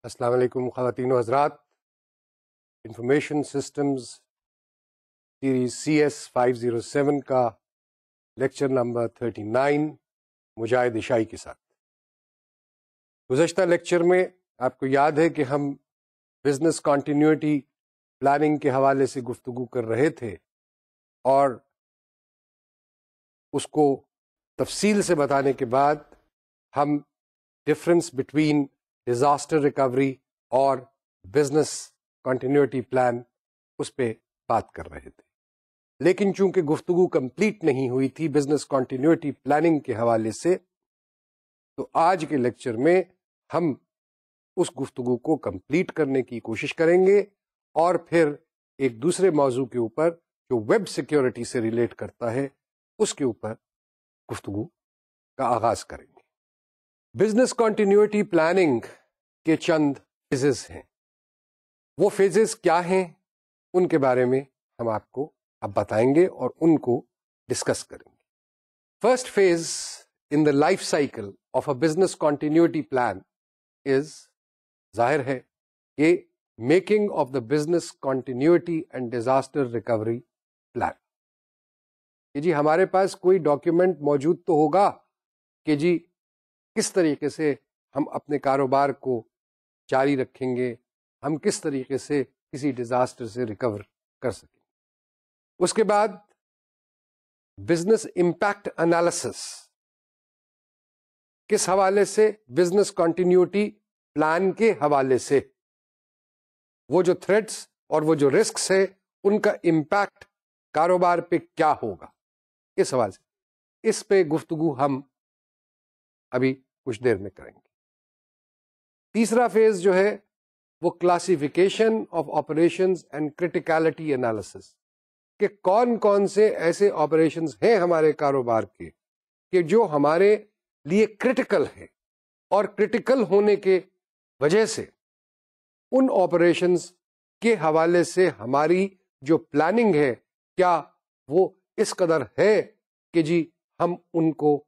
السلام علیکم خواتین و حضرات. انفارمیشن سسٹمز سیریز CS507 کا لیکچر نمبر 39 مجاہد عشائی کے ساتھ. گزشتہ لیکچر میں آپ کو یاد ہے کہ ہم بزنس کنٹینیوٹی پلاننگ کے حوالے سے گفتگو کر رہے تھے اور اس کو تفصیل سے بتانے کے بعد ہم ڈفرنس بٹوین ڈیزاسٹر ریکوری اور بزنس کنٹینیوٹی پلان اس پہ بات کر رہے تھے. لیکن چونکہ گفتگو کمپلیٹ نہیں ہوئی تھی بزنس کنٹینیوٹی پلاننگ کے حوالے سے، تو آج کے لیکچر میں ہم اس گفتگو کو کمپلیٹ کرنے کی کوشش کریں گے اور پھر ایک دوسرے موضوع کے اوپر جو ویب سیکیورٹی سے ریلیٹ کرتا ہے اس کے اوپر گفتگو کا آغاز کریں گے. بزنس کنٹینیوٹی پلاننگ کے چند فیزز ہیں. وہ فیزز کیا ہیں ان کے بارے میں ہم آپ کو اب بتائیں گے اور ان کو ڈسکس کریں گے. First phase in the life cycle of a business continuity plan is, ظاہر ہے کہ making of the business continuity and disaster recovery plan. کہ جی ہمارے پاس کوئی ڈاکیومنٹ موجود تو ہوگا کہ جی کس طریقے سے ہم اپنے کاروبار کو جاری رکھیں گے، ہم کس طریقے سے کسی ڈیزاسٹر سے ریکور کر سکیں. اس کے بعد بزنس امپیکٹ انالیسس کس حوالے سے؟ بزنس کنٹینیوٹی پلان کے حوالے سے. وہ جو تھریٹس اور وہ جو رسکس ہے ان کا امپیکٹ کاروبار پہ کیا ہوگا، اس حوالے سے اس پہ گفتگو ہم ابھی کچھ دیر میں کریں گے. تیسرا فیز جو ہے وہ classification of operations and criticality analysis, کہ کون کون سے ایسے آپریشنز ہیں ہمارے کاروبار کے کہ جو ہمارے لیے کرٹیکل ہے اور کرٹیکل ہونے کے وجہ سے ان آپریشنز کے حوالے سے ہماری جو پلاننگ ہے کیا وہ اس قدر ہے کہ جی ہم ان کو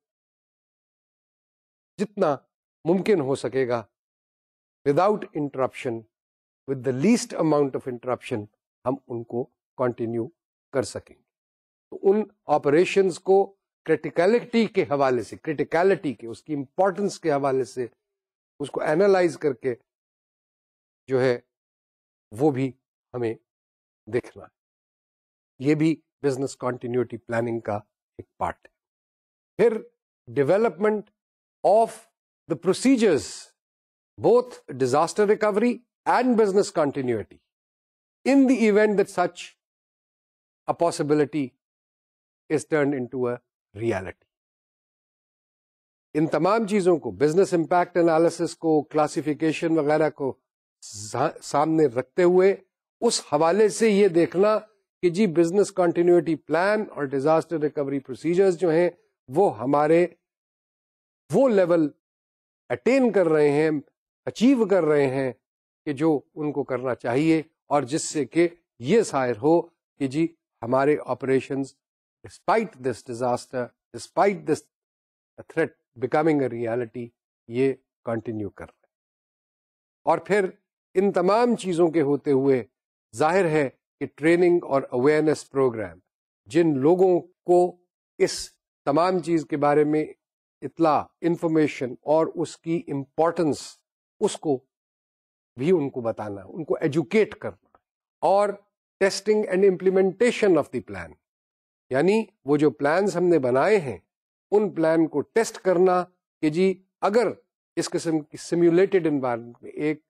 جتنا ممکن ہو سکے گا without interruption, with the least amount of interruption ہم ان کو کنٹینیو کر سکیں. تو ان آپریشنز کو کریٹیکلٹی کے حوالے سے، کریٹیکلٹی کے، اس کی امپورٹنس کے حوالے سے اس کو اینالائز کر کے جو ہے وہ بھی ہمیں دیکھنا ہے. یہ بھی بزنس کنٹینیوٹی پلاننگ کا ایک پارٹ ہے. پھر development of the procedures both disaster recovery and business continuity in the event that such a possibility is turned into a reality. ان تمام چیزوں کو، بزنس امپیکٹ انالیسس کو، کلاسیفیکیشن وغیرہ کو سامنے رکھتے ہوئے اس حوالے سے یہ دیکھنا کہ جی بزنس کنٹینیوٹی پلان اور ڈیزاسٹر ریکوری پروسیجرز جو ہیں وہ ہمارے وہ لیول اٹین کر رہے ہیں، اچیو کر رہے ہیں کہ جو ان کو کرنا چاہیے، اور جس سے کہ یہ ظاہر ہو کہ جی ہمارے operations despite this disaster, despite this threat becoming a reality, یہ کنٹینیو کر رہے ہیں. اور پھر ان تمام چیزوں کے ہوتے ہوئے ظاہر ہے کہ ٹریننگ اور اویئرنیس پروگرام جن لوگوں کو اس تمام چیز کے بارے میں اطلاع، انفارمیشن اور اس کی امپورٹنس، اس کو بھی ان کو بتانا، ان کو ایجوکیٹ کرنا. اور testing and implementation of the plan, یعنی وہ جو پلانز ہم نے بنائے ہیں ان پلان کو ٹیسٹ کرنا کہ جی اگر اس قسم کی سیمولیٹڈ انوائرمنٹ میں، ایک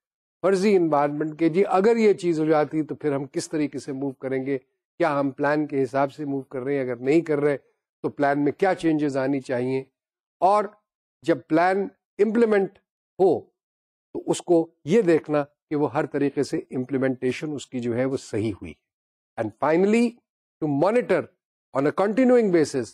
فرضی انوائرمنٹ کے جی اگر یہ چیز ہو جاتی تو پھر ہم کس طریقے سے موو کریں گے، کیا ہم پلان کے حساب سے موو کر رہے ہیں، اگر نہیں کر رہے تو پلان میں کیا چینجز آنی چاہیے. اور جب پلان امپلیمنٹ ہو تو اس کو یہ دیکھنا کہ وہ ہر طریقے سے امپلیمنٹیشن اس کی جو ہے وہ صحیح ہوئی. And finally to monitor on a continuing basis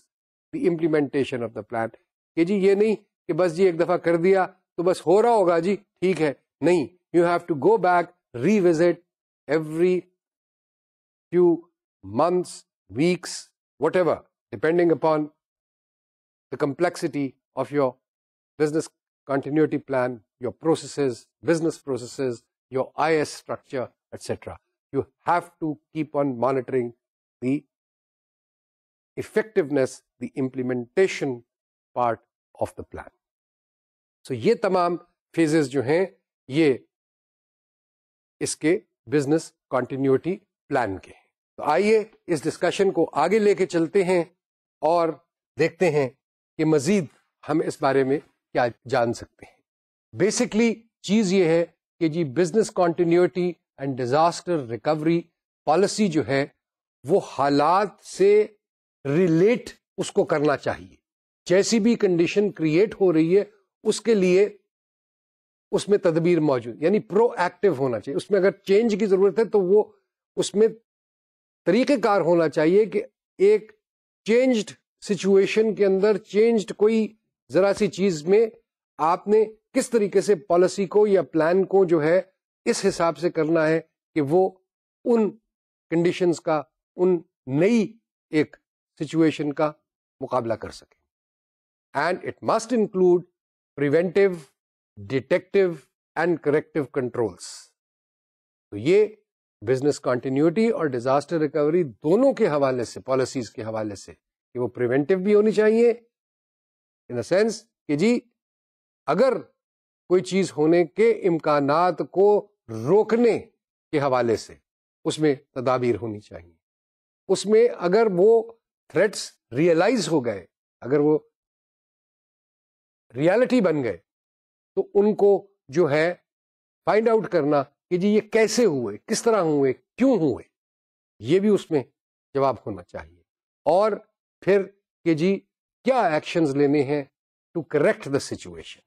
the implementation of the plan, کہ جی یہ نہیں کہ بس جی ایک دفعہ کر دیا تو بس ہو رہا ہوگا جی ٹھیک ہے، نہیں، you have to go back, revisit every few months, weeks, whatever, depending upon the complexity of your business continuity plan, your processes, business processes, your IS structure, etc. You have to keep on monitoring the effectiveness, the implementation part of the plan. So یہ تمام phases جو ہیں یہ اس کے business continuity plan کے ہیں. تو آئیے اس ڈسکشن کو آگے لے کے چلتے ہیں اور دیکھتے ہیں کہ مزید ہم اس بارے میں کیا جان سکتے ہیں. بیسکلی چیز یہ ہے کہ جی business continuity and disaster recovery policy جو ہے وہ حالات سے ریلیٹ اس کو کرنا چاہیے. جیسی بھی کنڈیشن کریٹ ہو رہی ہے اس کے لیے اس میں تدبیر موجود، یعنی پرو ایکٹیو ہونا چاہیے. اس میں اگر چینج کی ضرورت ہے تو وہ اس میں طریقہ کار ہونا چاہیے کہ ایک چینجڈ سچویشن کے اندر چینجڈ کوئی ذرا سی چیز میں آپ نے کس طریقے سے پالیسی کو یا پلان کو جو ہے اس حساب سے کرنا ہے کہ وہ ان کنڈیشنز کا، ان نئی ایک سچویشن کا مقابلہ کر سکے. And it must include preventive, detective and corrective controls. تو یہ بزنس کنٹینیوٹی اور ڈیزاسٹر ریکوری دونوں کے حوالے سے، پالیسیز کے حوالے سے، کہ وہ پریونٹیو بھی ہونی چاہیے ان اے سینس کہ جی اگر کوئی چیز ہونے کے امکانات کو روکنے کے حوالے سے اس میں تدابیر ہونی چاہیے. اس میں اگر وہ تھریٹس ریئلائز ہو گئے، اگر وہ ریالٹی بن گئے تو ان کو جو ہے فائنڈ آؤٹ کرنا کہ جی یہ کیسے ہوئے، کس طرح ہوئے، کیوں ہوئے، یہ بھی اس میں جواب ہونا چاہیے. اور پھر کہ جی کیا ایکشنز لینے ہیں ٹو کریکٹ دا سچویشن.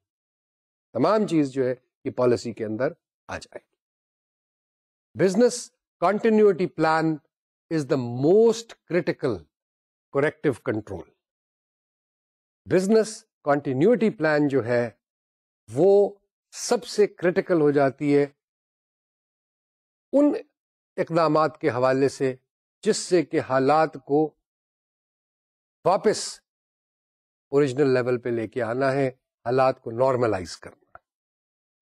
تمام چیز جو ہے یہ پالیسی کے اندر آ جائے گی. Business continuity plan is the most critical corrective control. Business continuity plan جو ہے وہ سب سے کریٹیکل ہو جاتی ہے ان اقدامات کے حوالے سے جس سے کہ حالات کو واپس اوریجنل لیول پہ لے کے آنا ہے، حالات کو نارملائز کرنا.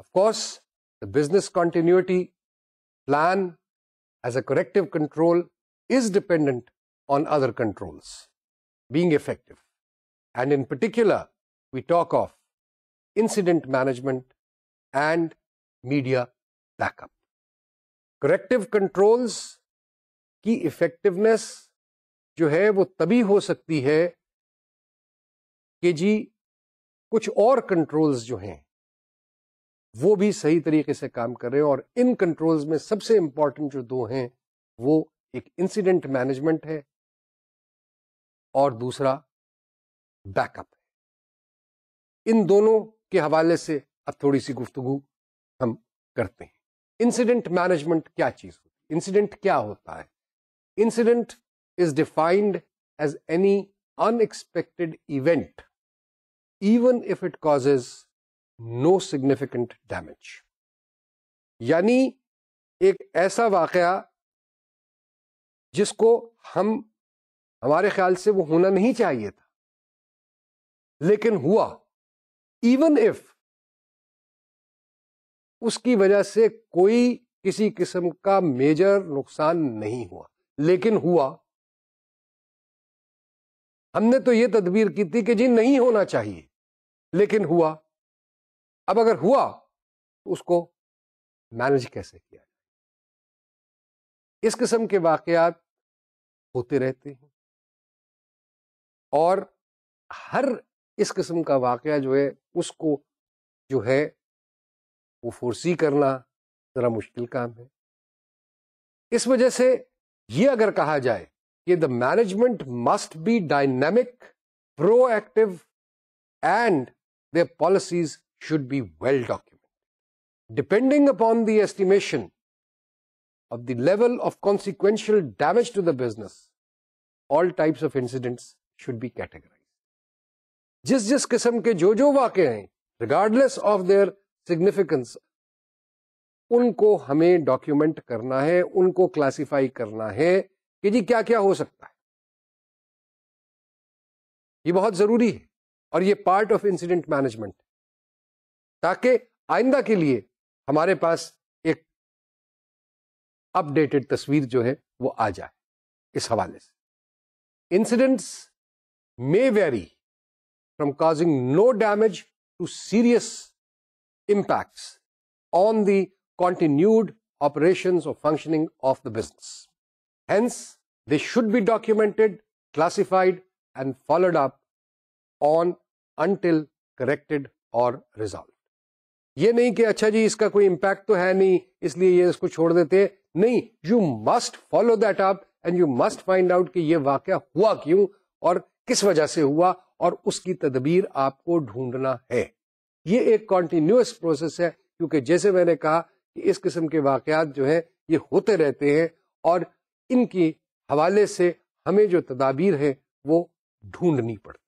Of course the business continuity plan as a corrective control is dependent on other controls being effective. And in particular, we talk of incident management and media backup. Corrective controls کی effectiveness جو ہے وہ تبھی ہو سکتی ہے کہ جی کچھ اور کنٹرولز جو ہیں وہ بھی صحیح طریقے سے کام کر رہے ہیں. اور ان کنٹرولز میں سب سے امپورٹنٹ جو دو ہیں وہ ایک انسیڈنٹ مینجمنٹ ہے اور دوسرا بیک اپ ہے. ان دونوں کے حوالے سے اب تھوڑی سی گفتگو ہم کرتے ہیں. انسیڈنٹ مینجمنٹ کیا چیز ہوتی ہے؟ انسیڈنٹ کیا ہوتا ہے؟ Incident is defined as any unexpected event even if it causes no significant damage. یعنی ایک ایسا واقعہ جس کو ہمارے خیال سے وہ ہونا نہیں چاہیے تھا لیکن ہوا، ایون اف اس کی وجہ سے کوئی کسی قسم کا میجر نقصان نہیں ہوا لیکن ہوا. ہم نے تو یہ تدبیر کی تھی کہ جی نہیں ہونا چاہیے لیکن ہوا. اب اگر ہوا تو اس کو مینج کیسے کیا جائے؟ اس قسم کے واقعات ہوتے رہتے ہیں اور ہر اس قسم کا واقعہ جو ہے اس کو جو ہے وہ فورسی کرنا ذرا مشکل کام ہے. اس وجہ سے یہ اگر کہا جائے کہ the management must be dynamic, proactive and their policies should be well documented. Depending upon the estimation of the level of consequential damage to the business, all types of incidents should be categorized. جس قسم کے جو واقع ہیں regardless of their significance ان کو ہمیں document کرنا ہے، ان کو کلاسیفائی کرنا ہے کہ جی کیا کیا ہو سکتا ہے. یہ بہت ضروری ہے اور یہ پارٹ آف انسیڈنٹ مینجمنٹ. تاکہ آئندہ کے لیے ہمارے پاس ایک اپ ڈیٹڈ تصویر جو ہے وہ آ جائے اس حوالے سے. Incidents may vary from causing no damage to serious impacts on the continued operations or functioning of the business. Hence, they should be documented, classified, and followed up on until corrected or resolved. یہ نہیں کہ اچھا جی اس کا کوئی impact تو ہے نہیں اس لیے یہ اس کو چھوڑ دیتے. نہیں, you must follow that up and you must find out کہ یہ واقعہ ہوا کیوں اور کس وجہ سے ہوا, اور اس کی تدبیر آپ کو ڈھونڈنا ہے. یہ ایک کنٹینیوس پروسیس ہے, کیونکہ جیسے میں نے کہا کہ اس قسم کے واقعات جو ہیں یہ ہوتے رہتے ہیں, اور ان کے حوالے سے ہمیں جو تدابیر ہے وہ ڈھونڈنی پڑتی.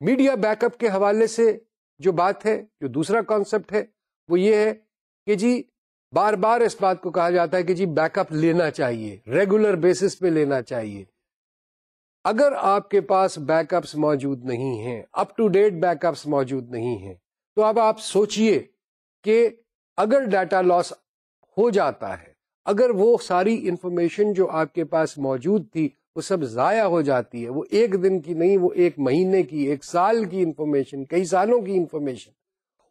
میڈیا بیک اپ کے حوالے سے جو بات ہے, جو دوسرا کانسیپٹ ہے وہ یہ ہے کہ جی بار بار اس بات کو کہا جاتا ہے کہ جی بیک اپ لینا چاہیے, ریگولر بیسس پہ لینا چاہیے. اگر آپ کے پاس بیک اپس موجود نہیں ہیں, up to date backups موجود نہیں ہیں, تو اب آپ سوچئے کہ اگر ڈیٹا لاس ہو جاتا ہے, اگر وہ ساری انفارمیشن جو آپ کے پاس موجود تھی وہ سب ضائع ہو جاتی ہے, وہ ایک دن کی نہیں, وہ ایک مہینے کی, ایک سال کی انفارمیشن, کئی سالوں کی انفارمیشن,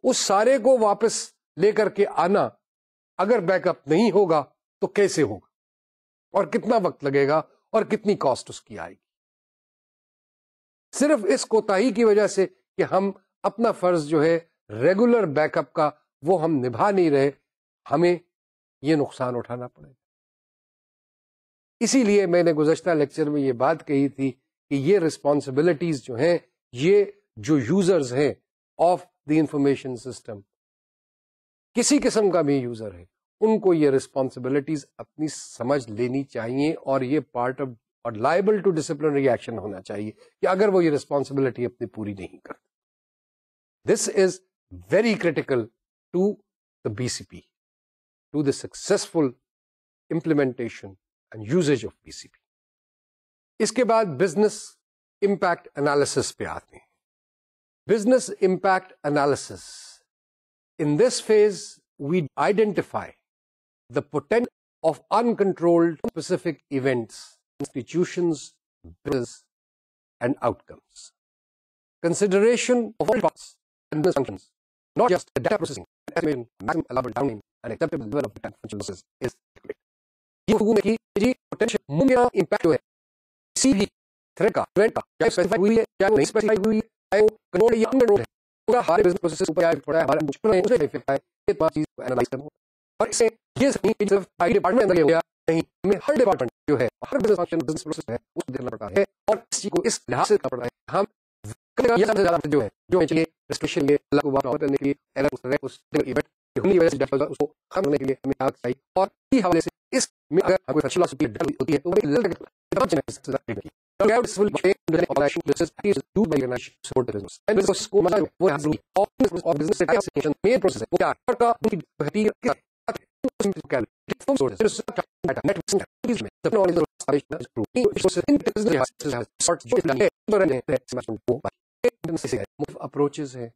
اس سارے کو واپس لے کر کے آنا اگر بیک اپ نہیں ہوگا تو کیسے ہوگا, اور کتنا وقت لگے گا, اور کتنی کاسٹ اس کی آئے گی. صرف اس کوتاہی کی وجہ سے کہ ہم اپنا فرض جو ہے ریگولر بیک اپ کا وہ ہم نبھا نہیں رہے, ہمیں یہ نقصان اٹھانا پڑے گا. اسی لیے میں نے گزشتہ لیکچر میں یہ بات کہی تھی کہ یہ رسپانسبلٹیز جو ہیں, یہ جو یوزرز ہیں آف دی انفارمیشن سسٹم, کسی قسم کا بھی یوزر ہے, ان کو یہ رسپانسبلٹیز اپنی سمجھ لینی چاہیے, اور یہ پارٹ آف اور لائبل ٹو ڈسپلنری ایکشن ہونا چاہیے کہ اگر وہ یہ رسپانسبلٹی اپنی پوری نہیں کرتے. This is very critical to the B C P, to the successful implementation and usage of B C P. اس کے بعد بزنس امپیکٹ انالیسس پہ آتے ہیں. Business impact analysis, in this phase we identify the potential of uncontrolled specific events, institutions, business, and outcomes. Consideration of all parts and business functions, not just the data processing, and estimating maximum allowable downtime and acceptable level of data function losses is calculated. یہ گفتگو میں کی جی potential ممکنہ impact جو ہے کسی بھی threat کا, ایونٹ کا, چاہے اسپیسیفائی ہوئی ہے چاہے وہ نہیں اسپیسیفائی ہوئی ہے, چاہے وہ کنٹرول یا انکنٹرول ہے, پورا ہمارے بزنس پروسیس سے اوپر آیا پڑا ہے, ہمارے مشکل ہے اس پہ افیکٹ ہے, یہ تمام چیز کو اینالائز کرنا. اور اس سے یہ نہیں کہ صرف آئی ڈپارٹمنٹ اندر یہ ہو گیا, نہیں, ہمیں ہر ڈپارٹمنٹ جو ہے, ہر بزنس فنکشن, بزنس پروسیس ہے, اس کو دیکھنا پڑتا ہے, اور اس چیز کو اس لحاظ سے کرنا پڑتا ہے. ہم یہ سب سے زیادہ جو ہے جو چلیے ریسٹرکشن لیے اللہ کو واپس کرنے کے لیے ایرر اس ایونٹ کی ہونے کی وجہ سے ڈیٹا اس کو ختم کرنے کے لیے ہمیں آگ چاہیے. اور اسی حوالے سے اس میں اگر کوئی فنکشن لاس ہوتی ہے تو اپروچز ہیں.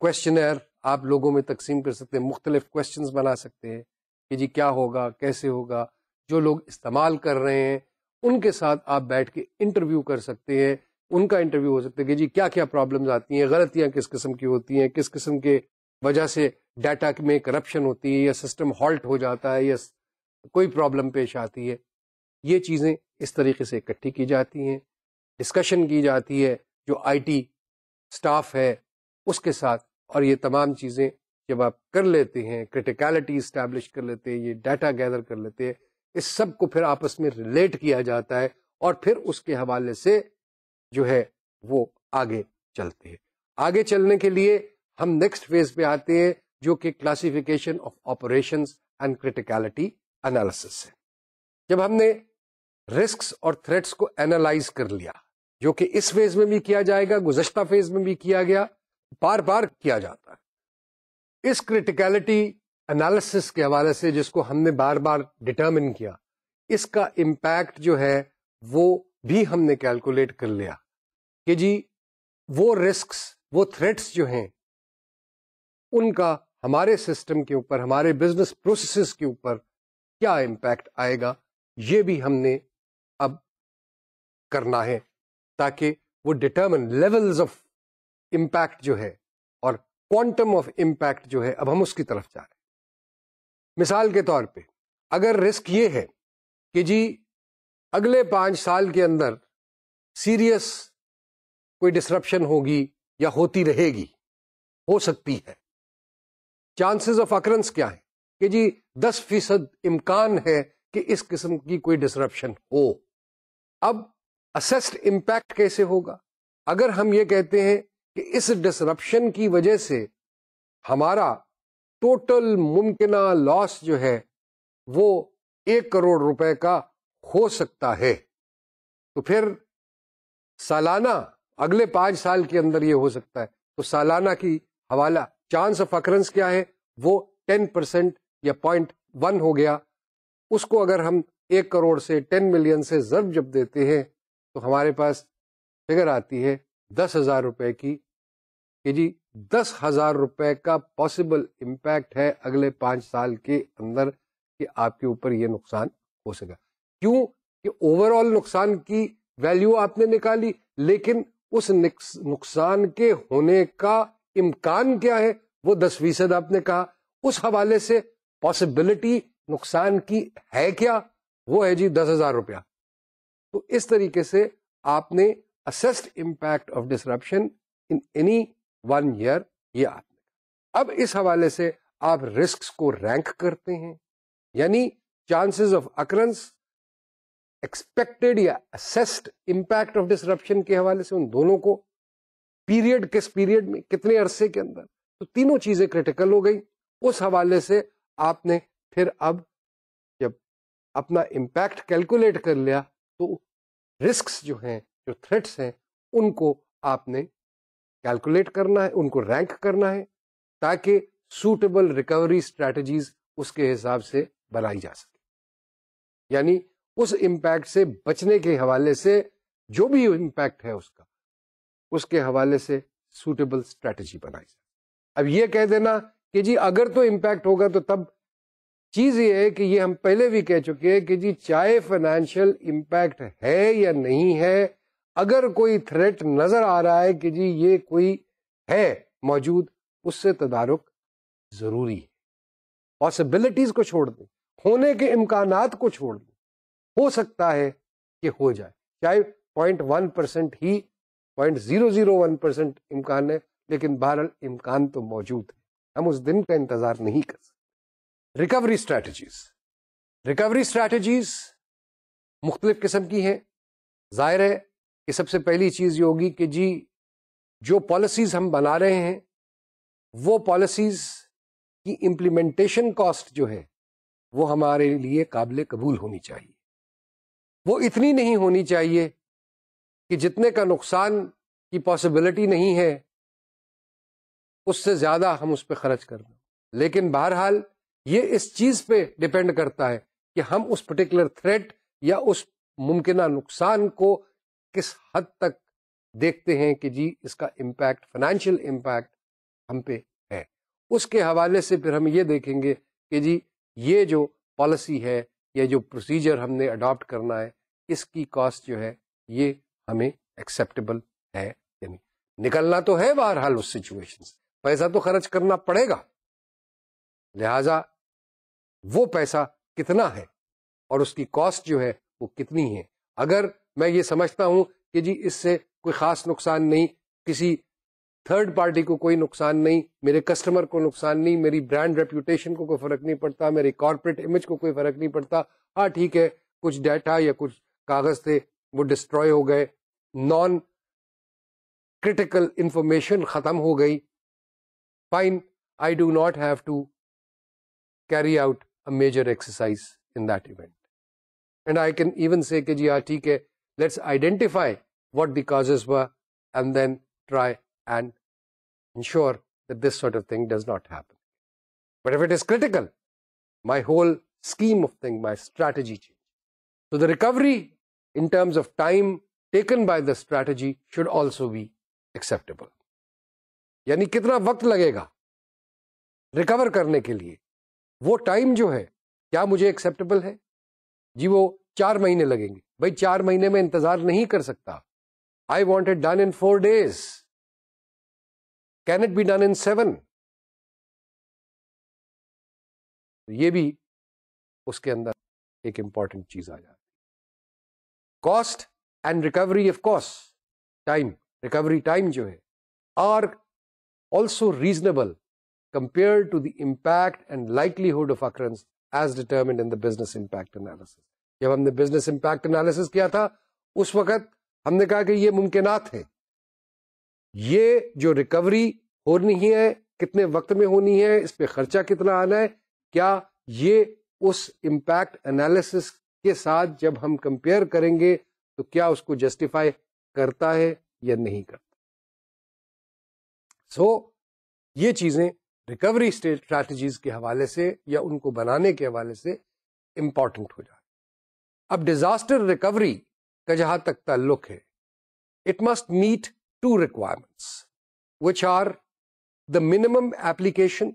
کوشچنر آپ لوگوں میں تقسیم کر سکتے ہیں, مختلف کوشچنز بنا سکتے ہیں کہ جی کیا ہوگا, کیسے ہوگا. جو لوگ استعمال کر رہے ہیں ان کے ساتھ آپ بیٹھ کے انٹرویو کر سکتے ہیں, ان کا انٹرویو ہو سکتا ہے کہ جی کیا کیا پرابلمز آتی ہیں, غلطیاں کس قسم کی ہوتی ہیں, کس قسم کے وجہ سے ڈیٹا میں کرپشن ہوتی ہے, یا سسٹم ہالٹ ہو جاتا ہے, یا کوئی پرابلم پیش آتی ہے. یہ چیزیں اس طریقے سے اکٹھی کی جاتی ہیں, ڈسکشن کی جاتی ہے جو آئی ٹی سٹاف ہے اس کے ساتھ, اور یہ تمام چیزیں جب آپ کر لیتے ہیں, کریٹیکلٹی اسٹیبلش کر لیتے ہیں, یہ ڈیٹا گیدر کر لیتے ہیں, اس سب کو پھر آپس میں ریلیٹ کیا جاتا ہے, اور پھر اس کے حوالے سے جو ہے وہ آگے چلتے ہیں. آگے چلنے کے لیے ہم نیکسٹ فیز پہ آتے ہیں جو کہ classification of operations and criticality analysis ہے. جب ہم نے رسکس اور تھریٹس کو اینالائز کر لیا, جو کہ اس فیز میں بھی کیا جائے گا, گزشتہ فیز میں بھی کیا گیا, بار بار کیا جاتا ہے. اس کریٹیکلٹی انالیسس کے حوالے سے جس کو ہم نے بار بار ڈٹرمن کیا, اس کا امپیکٹ جو ہے وہ بھی ہم نے کیلکولیٹ کر لیا کہ جی وہ رسکس, وہ تھریٹس جو ہیں ان کا ہمارے سسٹم کے اوپر, ہمارے بزنس پروسیسز کے اوپر کیا امپیکٹ آئے گا, یہ بھی ہم نے اب کرنا ہے, تاکہ وہ ڈٹرمن لیولز آف امپیکٹ جو ہے اور کوانٹم آف امپیکٹ جو ہے, اب ہم اس کی طرف جا رہے ہیں. مثال کے طور پہ اگر رسک یہ ہے کہ جی اگلے 5 سال کے اندر سیریس کوئی ڈسرپشن ہوگی یا ہوتی رہے گی, ہو سکتی ہے, چانسز آف اکرنس کیا ہے کہ جی 10% امکان ہے کہ اس قسم کی کوئی ڈسرپشن ہو. اب اسسڈ امپیکٹ کیسے ہوگا؟ اگر ہم یہ کہتے ہیں کہ اس ڈسرپشن کی وجہ سے ہمارا ٹوٹل ممکنہ لاس جو ہے وہ 1 کروڑ روپے کا ہو سکتا ہے, تو پھر سالانہ اگلے 5 سال کے اندر یہ ہو سکتا ہے, تو سالانہ کی حوالہ چانس آف اکرنس کیا ہے, وہ 10% یا 0.1 ہو گیا. اس کو اگر ہم 1 کروڑ سے 10 ملین سے ضرب جب دیتے ہیں تو ہمارے پاس فگر آتی ہے 10,000 روپے کی, کہ جی 10,000 روپے کا پاسبل امپیکٹ ہے اگلے 5 سال کے اندر کہ آپ کے اوپر یہ نقصان ہو سکا. کیوں کہ اوور آل نقصان کی ویلیو آپ نے نکالی, لیکن اس نقصان کے ہونے کا امکان کیا ہے وہ 10% آپ نے کہا. اس حوالے سے پاسبلٹی نقصان کی ہے کیا, وہ ہے جی 10,000 روپیہ. تو اس طریقے سے آپ نے assessed impact of disruption in any 1 year یہ آپ نے. اب اس حوالے سے آپ رسکس کو رینک کرتے ہیں, یعنی چانسز آف اکرنس, ایکسپیکٹڈ یا assessed impact of disruption کے حوالے سے ان دونوں کو, پیریڈ کس پیریڈ میں, کتنے عرصے کے اندر, تو تینوں چیزیں کریٹیکل ہو گئی. اس حوالے سے آپ نے پھر اب جب اپنا امپیکٹ کیلکولیٹ کر لیا تو رسکس جو ہیں, جو تھریٹس ہیں, ان کو آپ نے کیلکولیٹ کرنا ہے, ان کو رینک کرنا ہے, تاکہ سوٹیبل ریکوری اسٹریٹجیز اس کے حساب سے بنائی جا سکے. یعنی اس امپیکٹ سے بچنے کے حوالے سے جو بھی امپیکٹ ہے اس کے حوالے سے سوٹیبل اسٹریٹجی بنائی جائے. اب یہ کہہ دینا کہ جی اگر تو امپیکٹ ہوگا تو تب, چیز یہ ہے کہ یہ ہم پہلے بھی کہہ چکے ہیں کہ جی چاہے فائنینشیل امپیکٹ ہے یا نہیں ہے, اگر کوئی تھریٹ نظر آ رہا ہے کہ جی یہ کوئی ہے موجود, اس سے تدارک ضروری ہے. پاسبلٹیز کو چھوڑ دیں, ہونے کے امکانات کو چھوڑ دیں, ہو سکتا ہے کہ ہو جائے, چاہے 0.1% ہی 0.001% امکان ہے, لیکن بہرحال امکان تو موجود ہے, ہم اس دن کا انتظار نہیں کر سکتے. ریکوری اسٹریٹجیز مختلف قسم کی ہیں. ظاہر ہے کہ سب سے پہلی چیز یہ ہوگی کہ جی جو پالیسیز ہم بنا رہے ہیں وہ پالیسیز کی امپلیمنٹیشن کاسٹ جو ہے وہ ہمارے لیے قابل قبول ہونی چاہیے. وہ اتنی نہیں ہونی چاہیے کہ جتنے کا نقصان کی پاسبلٹی نہیں ہے اس سے زیادہ ہم اس پہ خرچ کر دیں. لیکن بہرحال یہ اس چیز پہ ڈپینڈ کرتا ہے کہ ہم اس پرٹیکولر تھریٹ یا اس ممکنہ نقصان کو کس حد تک دیکھتے ہیں کہ جی اس کا امپیکٹ, فائنینشیل امپیکٹ ہم پہ ہے. اس کے حوالے سے پھر ہم یہ دیکھیں گے کہ جی یہ جو پالیسی ہے یا جو پروسیجر ہم نے اڈاپٹ کرنا ہے, اس کی کاسٹ جو ہے یہ ہمیں ایکسیپٹیبل ہے یا نہیں. نکلنا تو ہے بہرحال اس سچویشن سے, پیسہ تو خرچ کرنا پڑے گا, لہذا وہ پیسہ کتنا ہے اور اس کی کاسٹ جو ہے وہ کتنی ہے. اگر میں یہ سمجھتا ہوں کہ جی اس سے کوئی خاص نقصان نہیں, کسی تھرڈ پارٹی کو کوئی نقصان نہیں, میرے کسٹمر کو نقصان نہیں, میری برانڈ ریپوٹیشن کو کوئی فرق نہیں پڑتا, میری کارپوریٹ امیج کو کوئی فرق نہیں پڑتا, ہاں ٹھیک ہے کچھ ڈیٹا یا کچھ کاغذ تھے وہ ڈسٹروائے ہو گئے, نان کرٹیکل انفارمیشن ختم ہو گئی, fine, I do not have to carry out a major exercise in that event. And I can even say کہ جی ٹھیک ہے, let's identify what the causes were and then try and ensure that this sort of thing does not happen. But if it is critical, my whole scheme of thing, my strategy change. So the recovery in terms of time taken by the strategy should also be acceptable. یعنی کتنا وقت لگے گا recover کرنے کے لیے وہ time جو ہے کیا مجھے ایکسیپٹیبل ہے؟ جی وہ 4 مہینے لگیں گے. بھائی 4 مہینے میں انتظار نہیں کر سکتا. I want it done in 4 days. Can it be done in 7؟ یہ بھی اس کے اندر ایک امپورٹنٹ چیز آ جاتی. Cost and recovery of cost time, recovery time جو ہے are also reasonable compared to the impact and likelihood of occurrence as determined in the business impact analysis. جب ہم نے business impact analysis کیا تھا اس وقت ہم نے کہا کہ یہ ممکنات ہیں، یہ جو ریکوری ہونی ہے کتنے وقت میں ہونی ہے، اس پہ خرچہ کتنا آنا ہے، کیا یہ اس امپیکٹ انالیسس کے ساتھ جب ہم کمپیئر کریں گے تو کیا اس کو جسٹیفائی کرتا ہے یا نہیں کرتا. یہ چیزیں ریکوری اسٹریٹجیز کے حوالے سے یا ان کو بنانے کے حوالے سے امپورٹنٹ ہو جائے. اب ڈیزاسٹر ریکوری کا جہاں تک تعلق ہے، it must meet 2 requirements which are the minimum application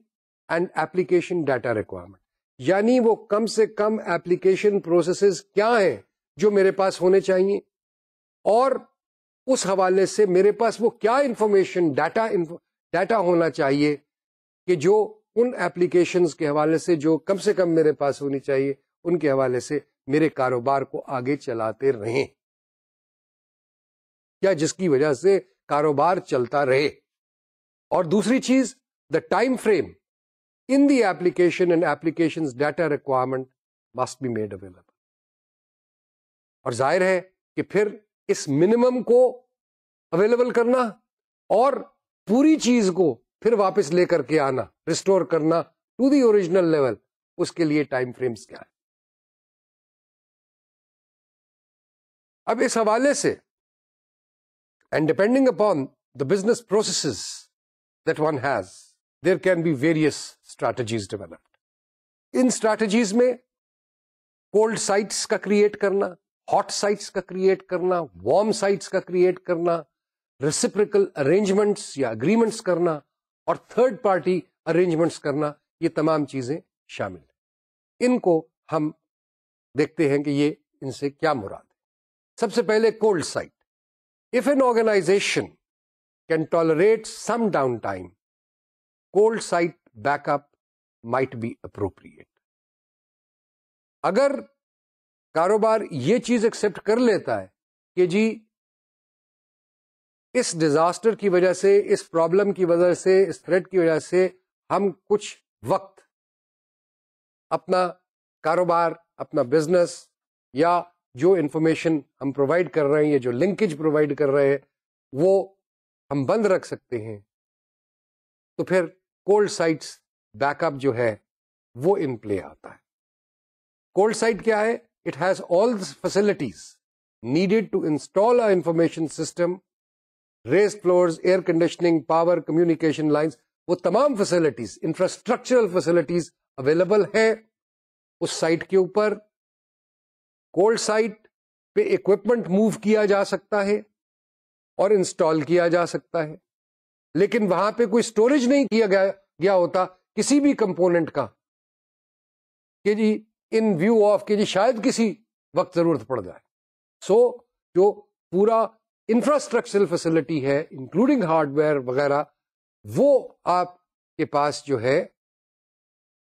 and application data requirement. یعنی وہ کم سے کم ایپلیکیشن پروسیسز کیا ہیں جو میرے پاس ہونے چاہیے، اور اس حوالے سے میرے پاس وہ کیا انفارمیشن ڈیٹا ہونا چاہیے کہ جو ان ایپلیکیشنز کے حوالے سے کم میرے پاس ہونی چاہیے، ان کے حوالے سے میرے کاروبار کو آگے چلاتے رہیں یا جس کی وجہ سے کاروبار چلتا رہے. اور دوسری چیز the time frame in the application and applications data requirement must be made available. اور ظاہر ہے کہ پھر اس منیمم کو اویلیبل کرنا اور پوری چیز کو پھر واپس لے کر کے آنا، ریسٹور کرنا ٹو دی اوریجنل لیول، اس کے لیے ٹائم فریمز کیا ہے. اب اس حوالے سے and depending upon the business processes that one has there can be various strategies developed. ان اسٹریٹجیز میں کولڈ سائٹس کا کریٹ کرنا، ہاٹ سائٹس کا کریٹ کرنا، وارم سائٹس کا کریٹ کرنا، ریسیپریکل ارینجمنٹس یا اگریمنٹس کرنا، اور تھرڈ پارٹی ارینجمنٹس کرنا، یہ تمام چیزیں شامل ہیں. ان کو ہم دیکھتے ہیں کہ یہ ان سے کیا مراد ہے. سب سے پہلے cold site. If an organization can tolerate some down time, cold site backup might be appropriate. اگر کاروبار یہ چیز ایکسپٹ کر لیتا ہے کہ جی اس ڈیزاسٹر کی وجہ سے، اس پرابلم کی وجہ سے، اس تھریٹ کی وجہ سے ہم کچھ وقت اپنا کاروبار، اپنا بزنس یا جو انفارمیشن ہم پرووائڈ کر رہے ہیں یا جو لنکیج پرووائڈ کر رہے ہیں وہ ہم بند رکھ سکتے ہیں، تو پھر کولڈ سائٹس بیک اپ جو ہے وہ ان پلے آتا ہے. کولڈ سائٹ کیا ہے؟ It has all facilities needed to install a information system, raised floors, air conditioning, power, communication lines, وہ تمام فیسلٹیز، انفراسٹرکچرل فیسلٹیز اویلیبل ہے اس سائٹ کے اوپر. کولڈ سائٹ پہ اکوپمنٹ موو کیا جا سکتا ہے اور انسٹال کیا جا سکتا ہے، لیکن وہاں پہ کوئی سٹوریج نہیں کیا گیا ہوتا کسی بھی کمپوننٹ کا کہ جی ان ویو آف کہ جی شاید کسی وقت ضرورت پڑ جائے. جو پورا انفراسٹرکچرل فیسلٹی ہے انکلوڈنگ ہارڈ ویئر وغیرہ، وہ آپ کے پاس جو ہے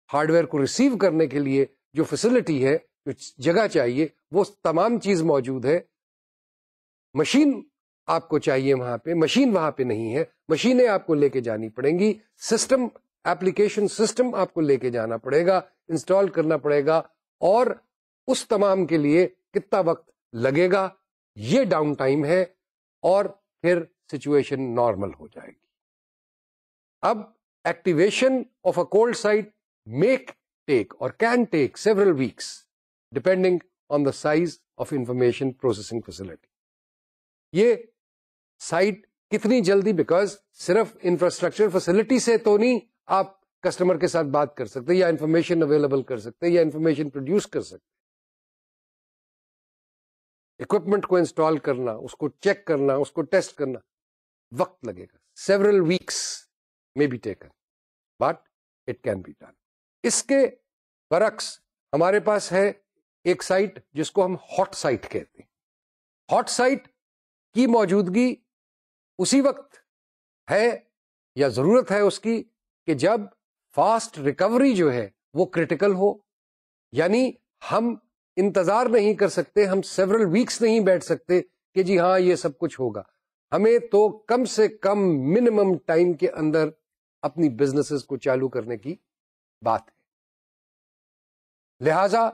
ہارڈ ویئر کو ریسیو کرنے کے لیے جو فیسلٹی ہے، جو جگہ چاہیے، وہ تمام چیز موجود ہے. مشین آپ کو چاہیے وہاں پہ، مشین وہاں پہ نہیں ہے، مشینیں آپ کو لے کے جانی پڑیں گی، سسٹم، ایپلیکیشن سسٹم آپ کو لے کے جانا پڑے گا، انسٹال کرنا پڑے گا، اور اس تمام کے لیے کتنا وقت لگے گا، یہ ڈاؤن ٹائم ہے، اور پھر سچویشن نارمل ہو جائے گی. اب activation of a cold site may take اور can take several weeks depending on the size of information processing facility. یہ سائٹ کتنی جلدی، بیکاز صرف انفراسٹرکچر فیسلٹی سے تو نہیں آپ کسٹمر کے ساتھ بات کر سکتے یا انفارمیشن اویلیبل کر سکتے یا انفارمیشن پروڈیوس کر سکتے. اکوپمنٹ کو انسٹال کرنا، اس کو چیک کرنا، اس کو ٹیسٹ کرنا، وقت لگے گا. سیورل ویکس میں be taken, but it can be done. اس کے برعکس ہمارے پاس ہے ایک سائٹ جس کو ہم ہاٹ سائٹ کہتے ہیں. ہاٹ سائٹ کی موجودگی اسی وقت ہے یا ضرورت ہے اس کی کہ جب فاسٹ ریکوری جو ہے وہ کرٹیکل ہو. یعنی ہم انتظار نہیں کر سکتے, ہم سیورل ویکس نہیں بیٹھ سکتے کہ جی ہاں یہ سب کچھ ہوگا. ہمیں تو کم سے کم منیمم ٹائم کے اندر اپنی بزنسز کو چالو کرنے کی بات ہے. لہذا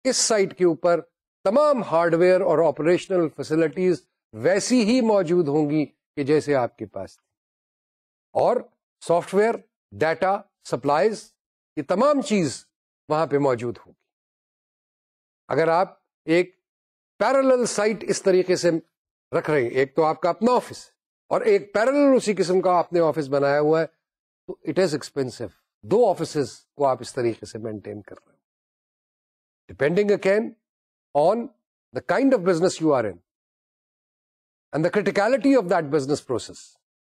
اس سائٹ کے اوپر تمام ہارڈ ویئر اور آپریشنل فیسلٹیز ویسی ہی موجود ہوں گی کہ جیسے آپ کے پاس تھی, اور سافٹ ویئر, ڈیٹا, سپلائیز, یہ تمام چیز وہاں پہ موجود ہوگی. اگر آپ ایک پیرالل سائٹ اس طریقے سے رکھ رہے ہیں, ایک تو آپ کا اپنا آفس اور ایک پیرالل اسی قسم کا آپ نے آفس بنایا ہوا ہے, تو اٹ از ایکسپینسو. دو آفیسز کو آپ اس طریقے سے مینٹین کر رہے ہیں. Depending again on the kind of business you are in and the criticality of that business process,